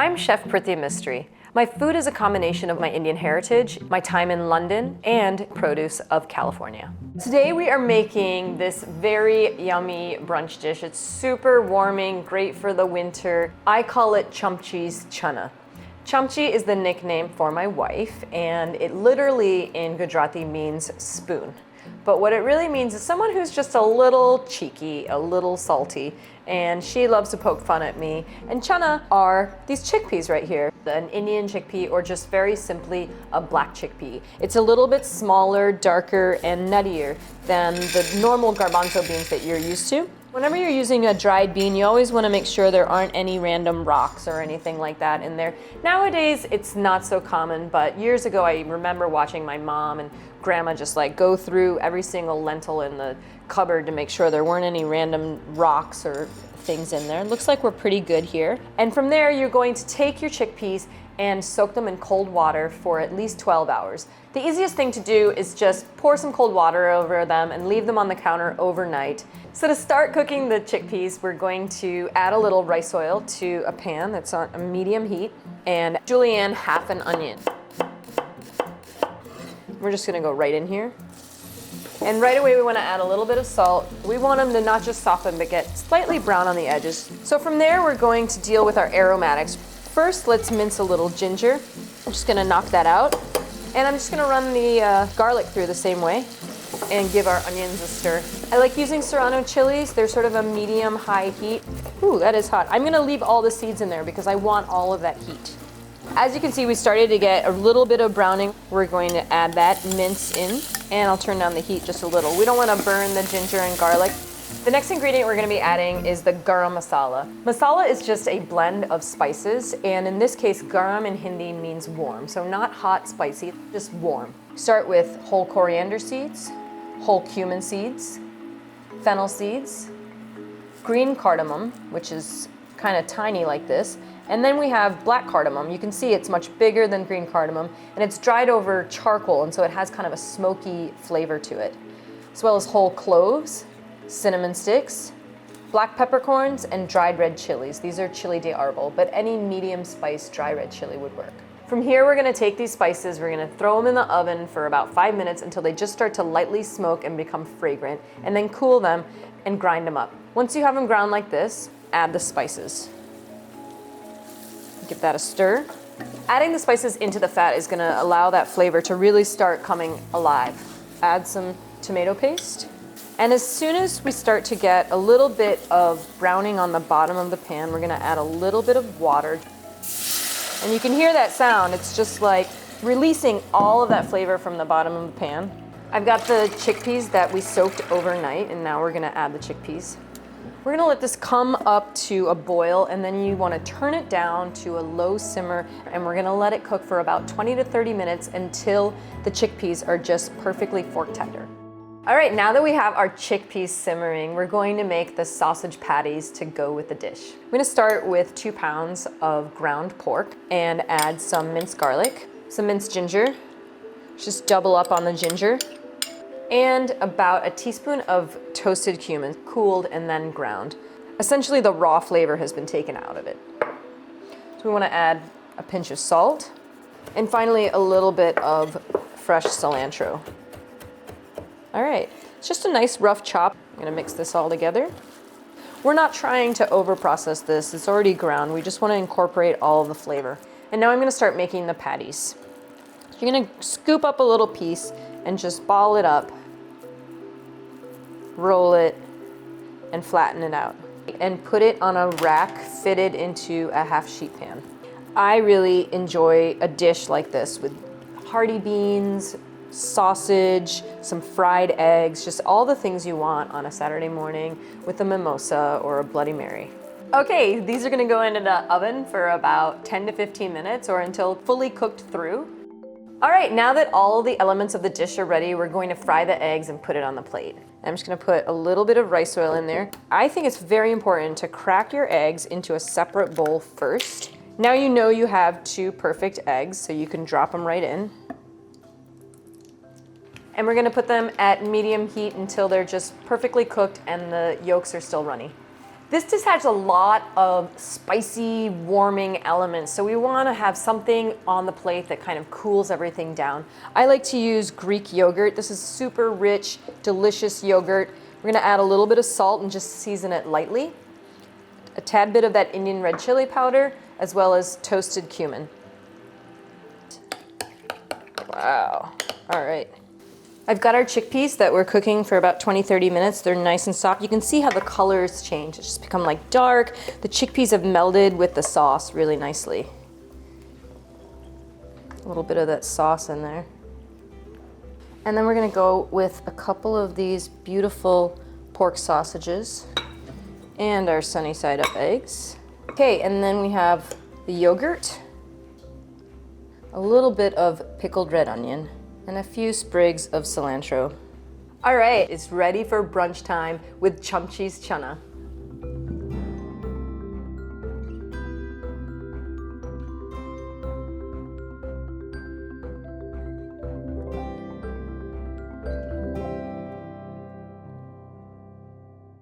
I'm Chef Preeti Mistry. My food is a combination of my Indian heritage, my time in London, and produce of California. Today we are making this very yummy brunch dish. It's super warming, great for the winter. I call it Chumpchi Channa. Chumpchi is the nickname for my wife, and it literally in Gujarati means spoon. But what it really means is someone who's just a little cheeky, a little salty, and she loves to poke fun at me. And channa are these chickpeas right here, an Indian chickpea or just very simply a black chickpea. It's a little bit smaller, darker, and nuttier than the normal garbanzo beans that you're used to. Whenever you're using a dried bean, you always want to make sure there aren't any random rocks or anything like that in there. Nowadays, it's not so common, but years ago, I remember watching my mom and grandma just like go through every single lentil in the cupboard to make sure there weren't any random rocks or things in there. It looks like we're pretty good here. And from there, you're going to take your chickpeas and soak them in cold water for at least 12 hours. The easiest thing to do is just pour some cold water over them and leave them on the counter overnight. So to start cooking the chickpeas, we're going to add a little rice oil to a pan that's on a medium heat and julienne half an onion. We're just gonna go right in here. And right away we wanna add a little bit of salt. We want them to not just soften, but get slightly brown on the edges. So from there, we're going to deal with our aromatics. First, let's mince a little ginger. I'm just gonna knock that out. And I'm just gonna run the garlic through the same way and give our onions a stir. I like using Serrano chilies. They're sort of a medium-high heat. Ooh, that is hot. I'm gonna leave all the seeds in there because I want all of that heat. As you can see, we started to get a little bit of browning. We're going to add that mince in, and I'll turn down the heat just a little. We don't want to burn the ginger and garlic. The next ingredient we're going to be adding is the Garam Masala. Masala is just a blend of spices, and in this case, garam in Hindi means warm, so not hot, spicy, just warm. Start with whole coriander seeds, whole cumin seeds, fennel seeds, green cardamom, which is kind of tiny like this, and then we have black cardamom. You can see it's much bigger than green cardamom, and it's dried over charcoal, and so it has kind of a smoky flavor to it, as well as whole cloves, cinnamon sticks, black peppercorns, and dried red chilies. These are chili de árbol, but any medium spice dry red chili would work. From here, we're gonna take these spices, we're gonna throw them in the oven for about 5 minutes until they just start to lightly smoke and become fragrant, and then cool them and grind them up. Once you have them ground like this, add the spices. Give that a stir. Adding the spices into the fat is gonna allow that flavor to really start coming alive. Add some tomato paste. And as soon as we start to get a little bit of browning on the bottom of the pan, we're gonna add a little bit of water. And you can hear that sound. It's just like releasing all of that flavor from the bottom of the pan. I've got the chickpeas that we soaked overnight, and now we're gonna add the chickpeas. We're gonna let this come up to a boil, and then you wanna turn it down to a low simmer, and we're gonna let it cook for about 20 to 30 minutes until the chickpeas are just perfectly fork tender. All right, now that we have our chickpeas simmering, we're going to make the sausage patties to go with the dish. I'm gonna start with 2 pounds of ground pork and add some minced garlic, some minced ginger, just double up on the ginger, and about a teaspoon of toasted cumin, cooled and then ground. Essentially, the raw flavor has been taken out of it. So we want to add a pinch of salt, and finally a little bit of fresh cilantro. All right, it's just a nice rough chop. I'm gonna mix this all together. We're not trying to over-process this, it's already ground. We just want to incorporate all of the flavor. And now I'm gonna start making the patties. You're gonna scoop up a little piece and just ball it up, roll it, and flatten it out. And put it on a rack fitted into a half-sheet pan. I really enjoy a dish like this with hearty beans, sausage, some fried eggs, just all the things you want on a Saturday morning with a mimosa or a Bloody Mary. Okay, these are gonna go into the oven for about 10 to 15 minutes or until fully cooked through. All right, now that all the elements of the dish are ready, we're going to fry the eggs and put it on the plate. I'm just gonna put a little bit of rice oil in there. I think it's very important to crack your eggs into a separate bowl first. Now you know you have 2 perfect eggs, so you can drop them right in. And we're gonna put them at medium heat until they're just perfectly cooked and the yolks are still runny. This dish has a lot of spicy, warming elements, so we want to have something on the plate that kind of cools everything down. I like to use Greek yogurt. This is super rich, delicious yogurt. We're going to add a little bit of salt and just season it lightly. A tad bit of that Indian red chili powder, as well as toasted cumin. Wow. All right. I've got our chickpeas that we're cooking for about 20-30 minutes. They're nice and soft. You can see how the colors change. It's just become like dark. The chickpeas have melded with the sauce really nicely. A little bit of that sauce in there. And then we're gonna go with a couple of these beautiful pork sausages and our sunny side up eggs. Okay, and then we have the yogurt, a little bit of pickled red onion, and a few sprigs of cilantro. All right, it's ready for brunch time with Chumpchi Channa.